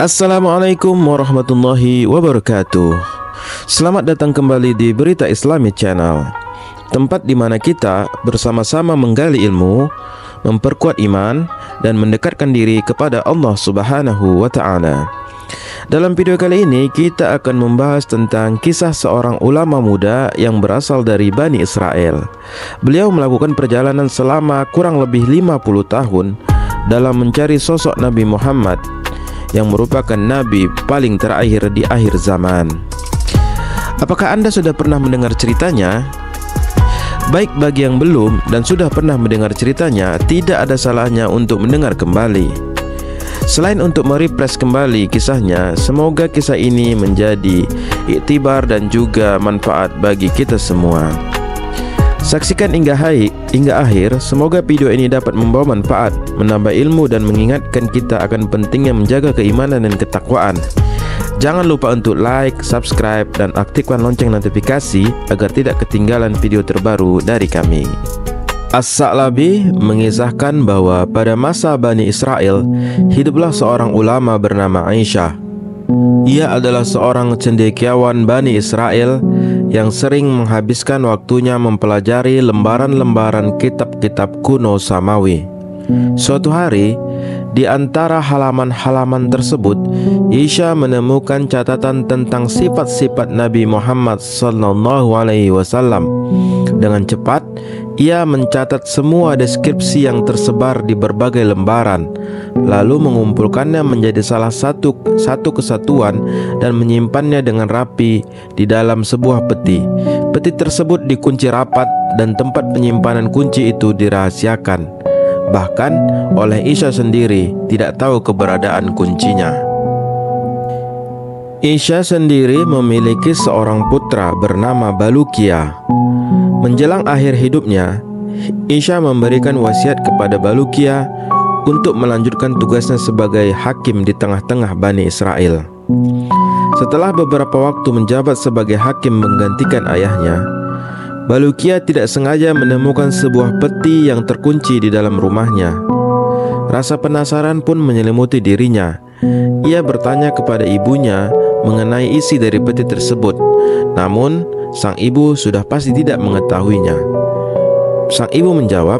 Assalamualaikum warahmatullahi wabarakatuh. Selamat datang kembali di Berita Islami Channel, tempat di mana kita bersama-sama menggali ilmu, memperkuat iman, dan mendekatkan diri kepada Allah Subhanahu wa Ta'ala. Dalam video kali ini kita akan membahas tentang kisah seorang ulama muda yang berasal dari Bani Israel. Beliau melakukan perjalanan selama kurang lebih 50 tahun dalam mencari sosok Nabi Muhammad yang merupakan nabi paling terakhir di akhir zaman. Apakah Anda sudah pernah mendengar ceritanya? Baik bagi yang belum dan sudah pernah mendengar ceritanya, tidak ada salahnya untuk mendengar kembali. Selain untuk merefresh kembali kisahnya, semoga kisah ini menjadi iktibar dan juga manfaat bagi kita semua. Saksikan hingga akhir. Semoga video ini dapat membawa manfaat, menambah ilmu, dan mengingatkan kita akan pentingnya menjaga keimanan dan ketakwaan. Jangan lupa untuk like, subscribe, dan aktifkan lonceng notifikasi agar tidak ketinggalan video terbaru dari kami. As-Sa'labi mengisahkan bahwa pada masa Bani Israel hiduplah seorang ulama bernama Aisyah. Ia adalah seorang cendekiawan Bani Israel yang sering menghabiskan waktunya mempelajari lembaran-lembaran kitab-kitab kuno Samawi. Suatu hari, di antara halaman-halaman tersebut, Aisyah menemukan catatan tentang sifat-sifat Nabi Muhammad SAW. Dengan cepat, ia mencatat semua deskripsi yang tersebar di berbagai lembaran, lalu mengumpulkannya menjadi salah satu kesatuan dan menyimpannya dengan rapi di dalam sebuah peti. Peti tersebut dikunci rapat dan tempat penyimpanan kunci itu dirahasiakan. Bahkan oleh Aisyah sendiri tidak tahu keberadaan kuncinya. Aisyah sendiri memiliki seorang putra bernama Balukia. Menjelang akhir hidupnya, Aisyah memberikan wasiat kepada Balukia untuk melanjutkan tugasnya sebagai hakim di tengah-tengah Bani Israel. Setelah beberapa waktu menjabat sebagai hakim menggantikan ayahnya, Balukia tidak sengaja menemukan sebuah peti yang terkunci di dalam rumahnya. Rasa penasaran pun menyelimuti dirinya. Ia bertanya kepada ibunya mengenai isi dari peti tersebut. Namun, sang ibu sudah pasti tidak mengetahuinya. Sang ibu menjawab,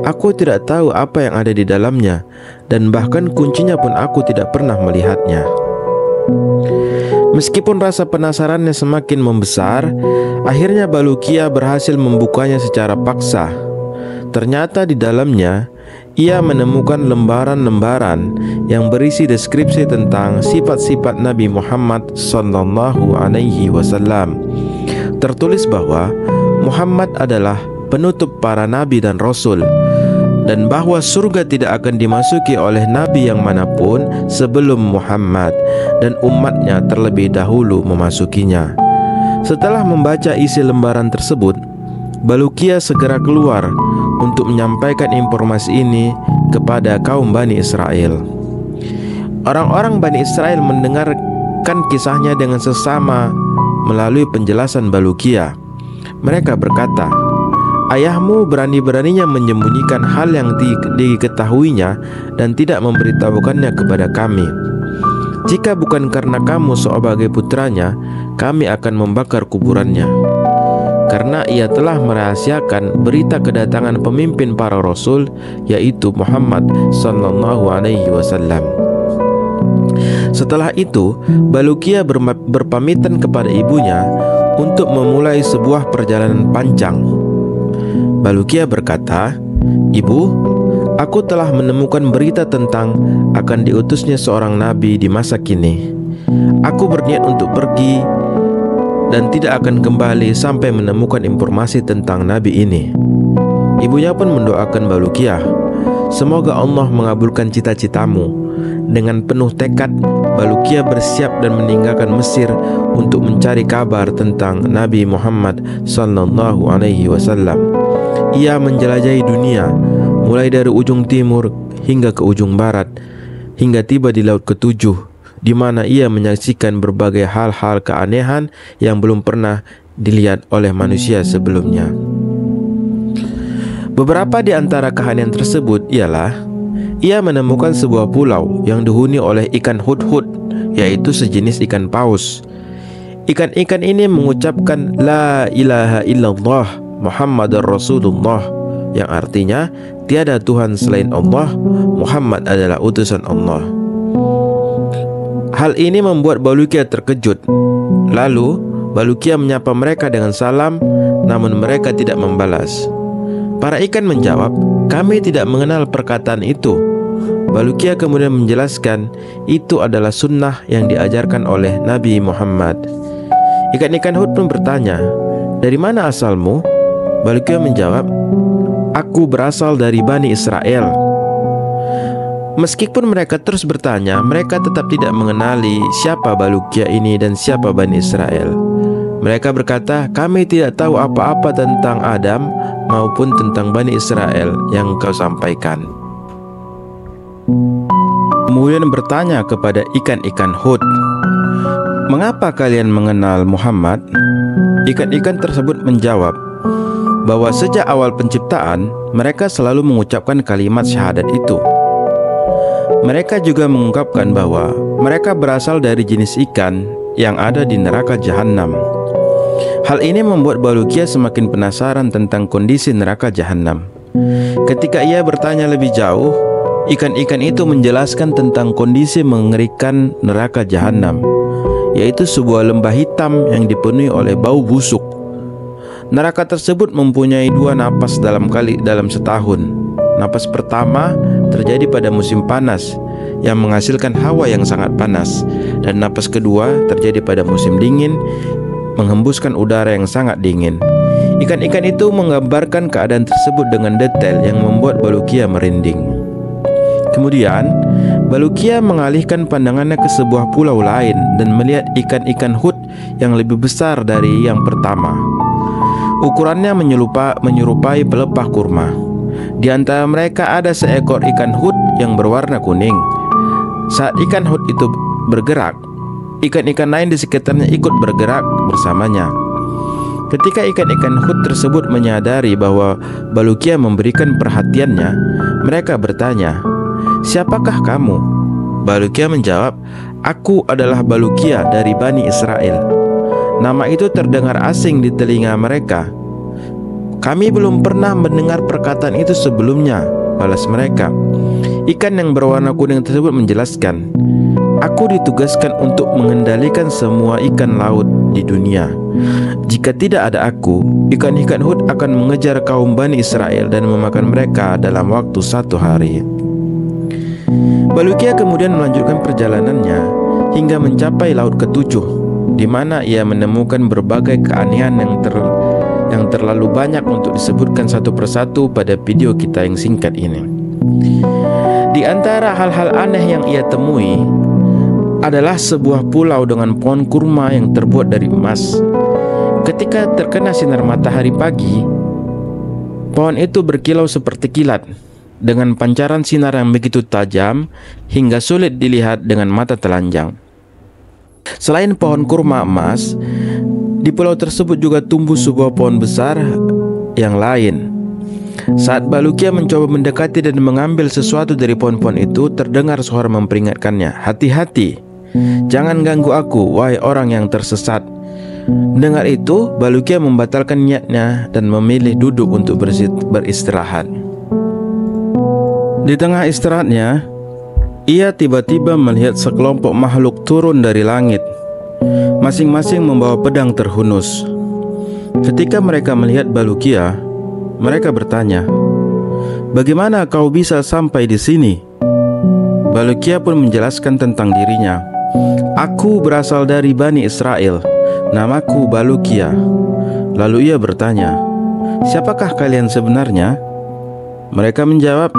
"Aku tidak tahu apa yang ada di dalamnya, dan bahkan kuncinya pun aku tidak pernah melihatnya." Meskipun rasa penasarannya semakin membesar, akhirnya Balukia berhasil membukanya secara paksa. Ternyata di dalamnya ia menemukan lembaran-lembaran yang berisi deskripsi tentang sifat-sifat Nabi Muhammad SAW. Tertulis bahwa Muhammad adalah penutup para nabi dan rasul, dan bahwa surga tidak akan dimasuki oleh nabi yang manapun sebelum Muhammad, dan umatnya terlebih dahulu memasukinya. Setelah membaca isi lembaran tersebut, Balukia segera keluar untuk menyampaikan informasi ini kepada kaum Bani Israel. Orang-orang Bani Israel mendengarkan kisahnya dengan sesama melalui penjelasan Balukia. Mereka berkata, "Ayahmu berani-beraninya menyembunyikan hal yang diketahuinya dan tidak memberitahukannya kepada kami. Jika bukan karena kamu sebagai putranya, kami akan membakar kuburannya. Karena ia telah merahasiakan berita kedatangan pemimpin para rasul, yaitu Muhammad SAW." Setelah itu, Balukia berpamitan kepada ibunya untuk memulai sebuah perjalanan panjang. Balukia berkata, "Ibu, aku telah menemukan berita tentang akan diutusnya seorang nabi di masa kini. Aku berniat untuk pergi dan tidak akan kembali sampai menemukan informasi tentang nabi ini." Ibunya pun mendoakan Balukia, "Semoga Allah mengabulkan cita-citamu." Dengan penuh tekad, Balukia bersiap dan meninggalkan Mesir untuk mencari kabar tentang Nabi Muhammad SAW. Ia menjelajahi dunia, mulai dari ujung timur hingga ke ujung barat, hingga tiba di Laut Ketujuh, di mana ia menyaksikan berbagai hal-hal keanehan yang belum pernah dilihat oleh manusia sebelumnya. Beberapa di antara keanehan tersebut ialah ia menemukan sebuah pulau yang dihuni oleh ikan hudhud, yaitu sejenis ikan paus. Ikan-ikan ini mengucapkan La ilaha illallah Muhammadar Rasulullah, yang artinya tiada Tuhan selain Allah, Muhammad adalah utusan Allah. Hal ini membuat Bulukiya terkejut. Lalu Bulukiya menyapa mereka dengan salam, namun mereka tidak membalas. Para ikan menjawab, "Kami tidak mengenal perkataan itu." Bulukiya kemudian menjelaskan, itu adalah sunnah yang diajarkan oleh Nabi Muhammad. Ikan-ikan hud pun bertanya, "Dari mana asalmu?" Bulukiya menjawab, "Aku berasal dari Bani Israel." Meskipun mereka terus bertanya, mereka tetap tidak mengenali siapa Bulukiya ini dan siapa Bani Israel. Mereka berkata, "Kami tidak tahu apa-apa tentang Adam maupun tentang Bani Israel yang kau sampaikan." Kemudian bertanya kepada ikan-ikan hud, "Mengapa kalian mengenal Muhammad?" Ikan-ikan tersebut menjawab bahwa sejak awal penciptaan mereka selalu mengucapkan kalimat syahadat itu. Mereka juga mengungkapkan bahwa mereka berasal dari jenis ikan yang ada di neraka Jahannam. Hal ini membuat Bulukiya semakin penasaran tentang kondisi neraka Jahannam. Ketika ia bertanya lebih jauh, ikan-ikan itu menjelaskan tentang kondisi mengerikan neraka Jahannam, yaitu sebuah lembah hitam yang dipenuhi oleh bau busuk. Neraka tersebut mempunyai 2 napas dalam setahun. Napas pertama terjadi pada musim panas yang menghasilkan hawa yang sangat panas, dan napas kedua terjadi pada musim dingin menghembuskan udara yang sangat dingin. Ikan-ikan itu menggambarkan keadaan tersebut dengan detail yang membuat Bulukiya merinding. Kemudian Bulukiya mengalihkan pandangannya ke sebuah pulau lain dan melihat ikan-ikan hud yang lebih besar dari yang pertama. Ukurannya menyerupai pelepah kurma. Di antara mereka ada seekor ikan hud yang berwarna kuning. Saat ikan hud itu bergerak, ikan-ikan lain di sekitarnya ikut bergerak bersamanya. Ketika ikan-ikan hud tersebut menyadari bahwa Bulukiya memberikan perhatiannya, mereka bertanya, "Siapakah kamu?" Bulukiya menjawab, "Aku adalah Bulukiya dari Bani Israel." Nama itu terdengar asing di telinga mereka. "Kami belum pernah mendengar perkataan itu sebelumnya," balas mereka. Ikan yang berwarna kuning tersebut menjelaskan, "Aku ditugaskan untuk mengendalikan semua ikan laut di dunia. Jika tidak ada aku, ikan-ikan hud akan mengejar kaum Bani Israel dan memakan mereka dalam waktu 1 hari." Bulukiya kemudian melanjutkan perjalanannya hingga mencapai laut ke-7, di mana ia menemukan berbagai keanehan yang terlalu banyak untuk disebutkan satu persatu pada video kita yang singkat ini. Di antara hal-hal aneh yang ia temui adalah sebuah pulau dengan pohon kurma yang terbuat dari emas. Ketika terkena sinar matahari pagi, pohon itu berkilau seperti kilat dengan pancaran sinar yang begitu tajam hingga sulit dilihat dengan mata telanjang. Selain pohon kurma emas, di pulau tersebut juga tumbuh sebuah pohon besar yang lain. Saat Bulukiya mencoba mendekati dan mengambil sesuatu dari pohon-pohon itu, terdengar suara memperingatkannya, "Hati-hati, jangan ganggu aku, wahai orang yang tersesat." Mendengar itu, Bulukiya membatalkan niatnya dan memilih duduk untuk beristirahat. Di tengah istirahatnya, ia tiba-tiba melihat sekelompok makhluk turun dari langit. Masing-masing membawa pedang terhunus. Ketika mereka melihat Bulukiya, mereka bertanya, "Bagaimana kau bisa sampai di sini?" Bulukiya pun menjelaskan tentang dirinya. "Aku berasal dari Bani Israel. Namaku Bulukiya." Lalu ia bertanya, "Siapakah kalian sebenarnya?" Mereka menjawab,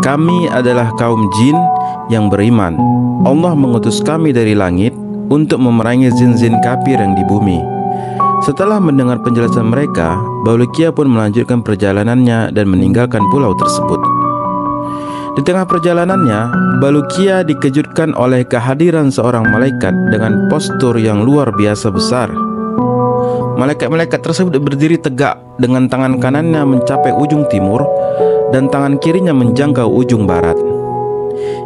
"Kami adalah kaum jin yang beriman. Allah mengutus kami dari langit untuk memerangi jin-jin kafir yang di bumi." Setelah mendengar penjelasan mereka, Bulukiya pun melanjutkan perjalanannya dan meninggalkan pulau tersebut. Di tengah perjalanannya, Bulukiya dikejutkan oleh kehadiran seorang malaikat dengan postur yang luar biasa besar. Malaikat-malaikat tersebut berdiri tegak dengan tangan kanannya mencapai ujung timur dan tangan kirinya menjangkau ujung barat.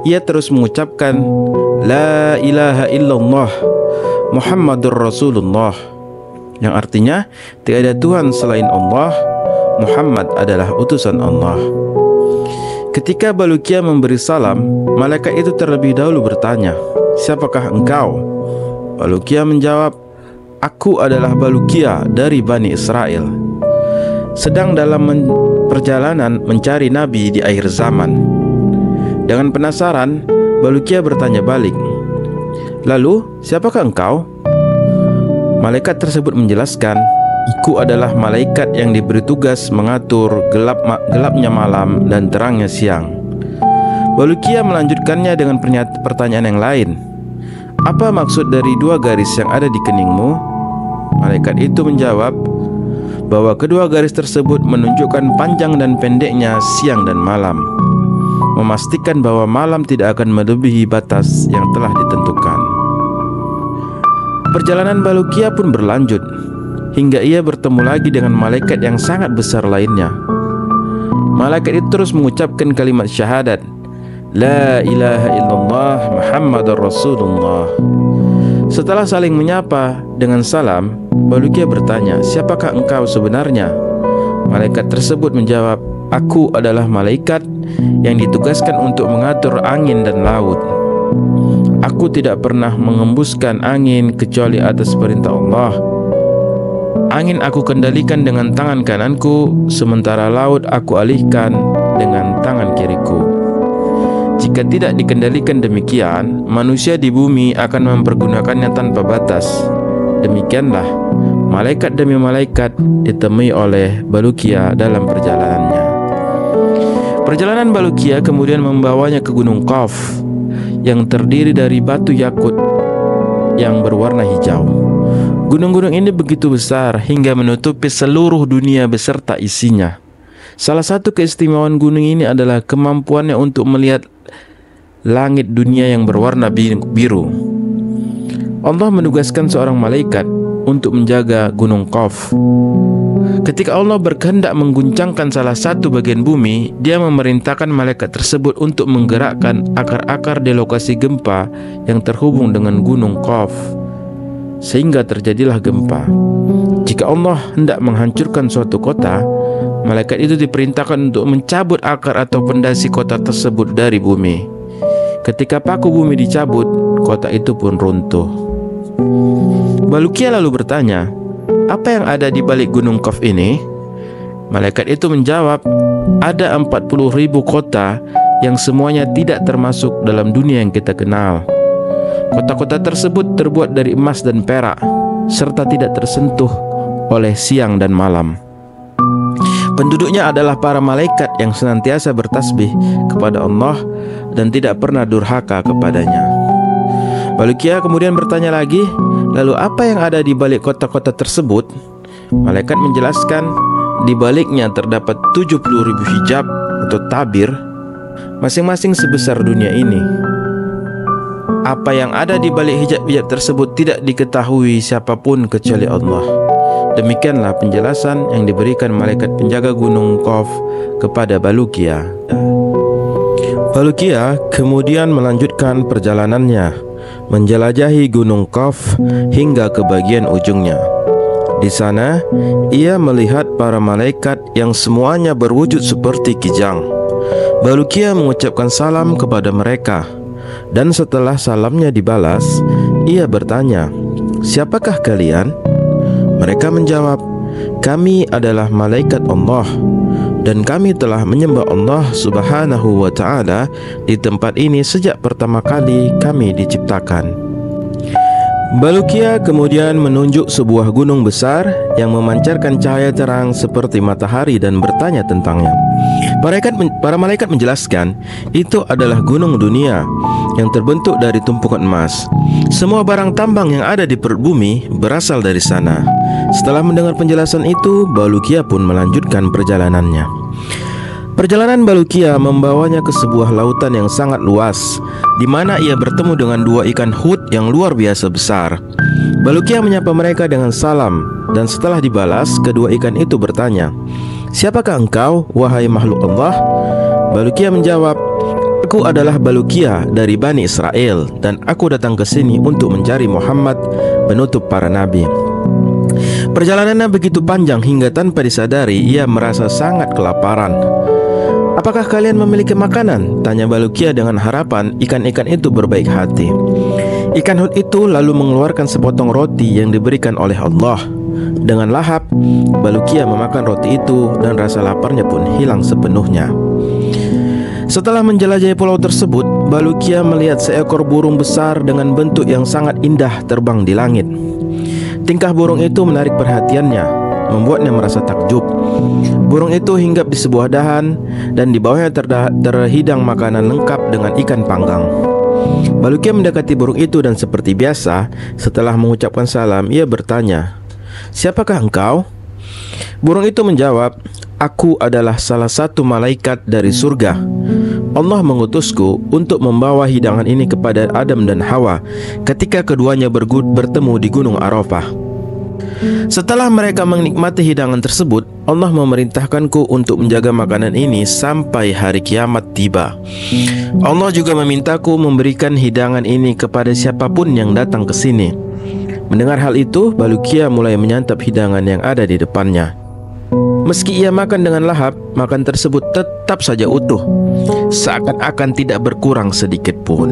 ia terus mengucapkan, La ilaha illallah Muhammadur Rasulullah, yang artinya tiada Tuhan selain Allah, Muhammad adalah utusan Allah. Ketika Balukia memberi salam, malaikat itu terlebih dahulu bertanya, siapakah engkau? Balukia menjawab, aku adalah Balukia dari Bani Israel, sedang dalam perjalanan mencari Nabi di akhir zaman. Dengan penasaran, Balukia bertanya balik, lalu siapakah engkau? Malaikat tersebut menjelaskan, aku adalah malaikat yang diberi tugas mengatur gelapnya malam dan terangnya siang. Balukia melanjutkannya dengan pertanyaan yang lain, apa maksud dari 2 garis yang ada di keningmu? Malaikat itu menjawab bahwa kedua garis tersebut menunjukkan panjang dan pendeknya siang dan malam, memastikan bahwa malam tidak akan melebihi batas yang telah ditentukan. Perjalanan Balukia pun berlanjut hingga ia bertemu lagi dengan malaikat yang sangat besar lainnya. Malaikat itu terus mengucapkan kalimat syahadat, La ilaha illallah Muhammadur Rasulullah. Setelah saling menyapa dengan salam, Balukia bertanya, siapakah engkau sebenarnya? Malaikat tersebut menjawab, aku adalah malaikat yang ditugaskan untuk mengatur angin dan laut. Aku tidak pernah mengembuskan angin kecuali atas perintah Allah. Angin aku kendalikan dengan tangan kananku, sementara laut aku alihkan dengan tangan kiriku. Jika tidak dikendalikan demikian, manusia di bumi akan mempergunakannya tanpa batas. Demikianlah malaikat demi malaikat ditemui oleh Balukia dalam perjalanannya. Perjalanan Balukia kemudian membawanya ke Gunung Qaf yang terdiri dari batu yakut yang berwarna hijau. Gunung-gunung ini begitu besar hingga menutupi seluruh dunia beserta isinya. Salah satu keistimewaan gunung ini adalah kemampuannya untuk melihat langit dunia yang berwarna biru. Allah menugaskan seorang malaikat untuk menjaga Gunung Qaf. Ketika Allah berkehendak mengguncangkan salah satu bagian bumi, Dia memerintahkan malaikat tersebut untuk menggerakkan akar-akar di lokasi gempa yang terhubung dengan Gunung Qaf, sehingga terjadilah gempa. Jika Allah hendak menghancurkan suatu kota, malaikat itu diperintahkan untuk mencabut akar atau pondasi kota tersebut dari bumi. Ketika paku bumi dicabut, kota itu pun runtuh. Balukia lalu bertanya, apa yang ada di balik Gunung Qaf ini? Malaikat itu menjawab, ada 40.000 kota yang semuanya tidak termasuk dalam dunia yang kita kenal. Kota-kota tersebut terbuat dari emas dan perak, serta tidak tersentuh oleh siang dan malam. Penduduknya adalah para malaikat yang senantiasa bertasbih kepada Allah dan tidak pernah durhaka kepadanya. Balukia kemudian bertanya lagi, lalu apa yang ada di balik kota-kota tersebut? Malaikat menjelaskan, di baliknya terdapat 70.000 hijab atau tabir, masing-masing sebesar dunia ini. Apa yang ada di balik hijab-hijab tersebut tidak diketahui siapapun kecuali Allah. Demikianlah penjelasan yang diberikan malaikat penjaga Gunung Qaf kepada Balukia. Balukia kemudian melanjutkan perjalanannya, menjelajahi Gunung Qaf hingga ke bagian ujungnya. Di sana, ia melihat para malaikat yang semuanya berwujud seperti kijang. Balukia mengucapkan salam kepada mereka, dan setelah salamnya dibalas, ia bertanya, siapakah kalian? Mereka menjawab, kami adalah malaikat Allah, dan kami telah menyembah Allah Subhanahu wa ta'ala di tempat ini sejak pertama kali kami diciptakan. Balukia kemudian menunjuk sebuah gunung besar yang memancarkan cahaya terang seperti matahari dan bertanya tentangnya. Para malaikat menjelaskan, itu adalah gunung dunia yang terbentuk dari tumpukan emas. Semua barang tambang yang ada di perut bumi berasal dari sana. Setelah mendengar penjelasan itu, Balukia pun melanjutkan perjalanannya. Perjalanan Balukia membawanya ke sebuah lautan yang sangat luas, di mana ia bertemu dengan 2 ikan hut yang luar biasa besar. Balukia menyapa mereka dengan salam, dan setelah dibalas, kedua ikan itu bertanya, siapakah engkau, wahai makhluk Allah? Balukia menjawab, aku Aku adalah Balukia dari Bani Israel, dan aku datang ke sini untuk mencari Muhammad, penutup para nabi. Perjalanannya begitu panjang hingga tanpa disadari ia merasa sangat kelaparan. Apakah kalian memiliki makanan? Tanya Balukia dengan harapan ikan-ikan itu berbaik hati. Ikan Hud itu lalu mengeluarkan sepotong roti yang diberikan oleh Allah. Dengan lahap, Balukia memakan roti itu dan rasa laparnya pun hilang sepenuhnya. Setelah menjelajahi pulau tersebut, Balukia melihat seekor burung besar dengan bentuk yang sangat indah terbang di langit. Tingkah burung itu menarik perhatiannya, membuatnya merasa takjub. Burung itu hinggap di sebuah dahan dan di bawahnya terhidang makanan lengkap dengan ikan panggang. Balukia mendekati burung itu dan seperti biasa, setelah mengucapkan salam, ia bertanya, "Siapakah engkau?" Burung itu menjawab, "Aku adalah salah satu malaikat dari surga. Allah mengutusku untuk membawa hidangan ini kepada Adam dan Hawa ketika keduanya bertemu di Gunung Arafah. Setelah mereka menikmati hidangan tersebut, Allah memerintahkanku untuk menjaga makanan ini sampai hari kiamat tiba. Allah juga memintaku memberikan hidangan ini kepada siapapun yang datang ke sini." Mendengar hal itu, Balukia mulai menyantap hidangan yang ada di depannya. Meski ia makan dengan lahap, makan tersebut tetap saja utuh, seakan-akan tidak berkurang sedikit pun.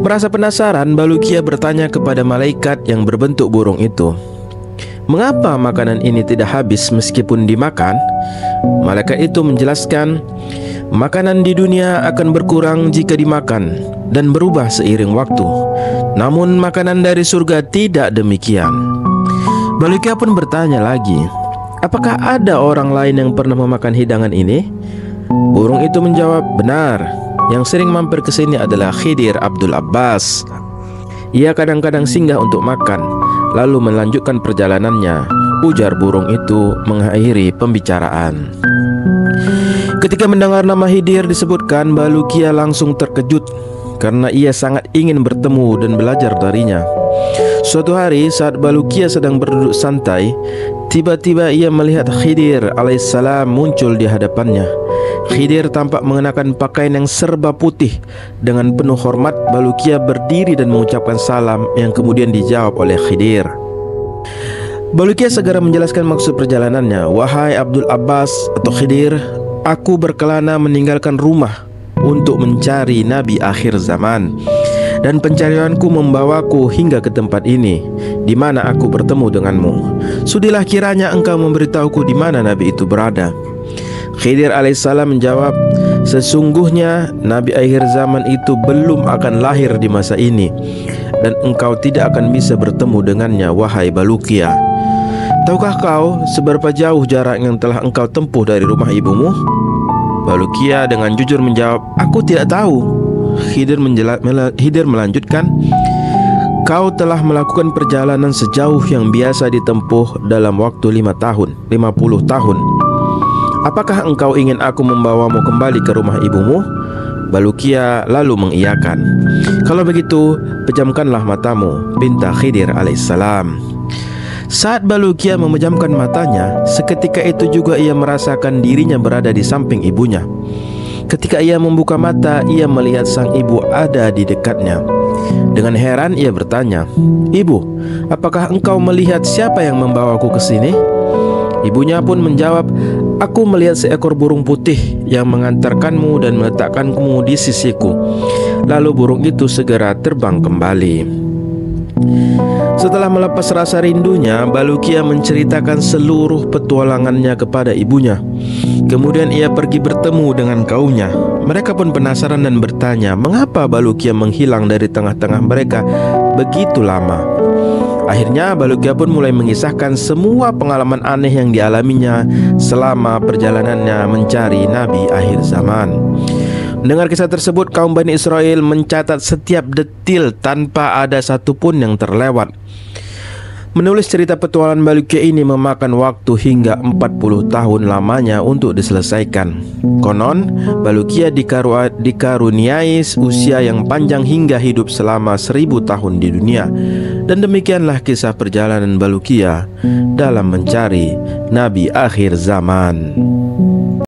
Merasa penasaran, Balukia bertanya kepada malaikat yang berbentuk burung itu, "Mengapa makanan ini tidak habis meskipun dimakan?" Malaikat itu menjelaskan, "Makanan di dunia akan berkurang jika dimakan dan berubah seiring waktu. Namun makanan dari surga tidak demikian." Balukia pun bertanya lagi, "Apakah ada orang lain yang pernah memakan hidangan ini?" Burung itu menjawab, "Benar. Yang sering mampir ke sini adalah Khidir Abdul Abbas. Ia kadang-kadang singgah untuk makan, lalu melanjutkan perjalanannya," ujar burung itu mengakhiri pembicaraan. Ketika mendengar nama Khidir disebutkan, Balukia langsung terkejut karena ia sangat ingin bertemu dan belajar darinya. Suatu hari saat Balukia sedang berduduk santai, tiba-tiba ia melihat Khidir alaihissalam muncul di hadapannya. Khidir tampak mengenakan pakaian yang serba putih. Dengan penuh hormat, Balukia berdiri dan mengucapkan salam yang kemudian dijawab oleh Khidir. Balukia segera menjelaskan maksud perjalanannya. "Wahai Abdul Abbas atau Khidir, aku berkelana meninggalkan rumah untuk mencari Nabi akhir zaman, dan pencarianku membawaku hingga ke tempat ini, di mana aku bertemu denganmu. Sudilah kiranya engkau memberitahuku di mana Nabi itu berada." Khidir alaihissalam menjawab, "Sesungguhnya Nabi akhir zaman itu belum akan lahir di masa ini, dan engkau tidak akan bisa bertemu dengannya, wahai Balukia. Tahukah kau seberapa jauh jarak yang telah engkau tempuh dari rumah ibumu?" Balukia dengan jujur menjawab, "Aku tidak tahu." Khidir melanjutkan, "Kau telah melakukan perjalanan sejauh yang biasa ditempuh dalam waktu 50 tahun. Apakah engkau ingin aku membawamu kembali ke rumah ibumu?" Balukia lalu mengiyakan. "Kalau begitu, pejamkanlah matamu," pinta Khidir alaihissalam. Saat Balukia memejamkan matanya, seketika itu juga ia merasakan dirinya berada di samping ibunya. Ketika ia membuka mata, ia melihat sang ibu ada di dekatnya. Dengan heran ia bertanya, "Ibu, apakah engkau melihat siapa yang membawaku ke sini?" Ibunya pun menjawab, "Aku melihat seekor burung putih yang mengantarkanmu dan meletakkanmu di sisiku." Lalu burung itu segera terbang kembali. Setelah melepas rasa rindunya, Balukia menceritakan seluruh petualangannya kepada ibunya. Kemudian ia pergi bertemu dengan kaumnya. Mereka pun penasaran dan bertanya, mengapa Balukia menghilang dari tengah-tengah mereka begitu lama. Akhirnya Balukia pun mulai mengisahkan semua pengalaman aneh yang dialaminya selama perjalanannya mencari Nabi akhir zaman. Mendengar kisah tersebut, kaum Bani Israel mencatat setiap detil tanpa ada satupun yang terlewat. Menulis cerita petualangan Balukia ini memakan waktu hingga 40 tahun lamanya untuk diselesaikan. Konon, Balukia dikaruniai usia yang panjang hingga hidup selama 1000 tahun di dunia. Dan demikianlah kisah perjalanan Balukia dalam mencari Nabi akhir zaman.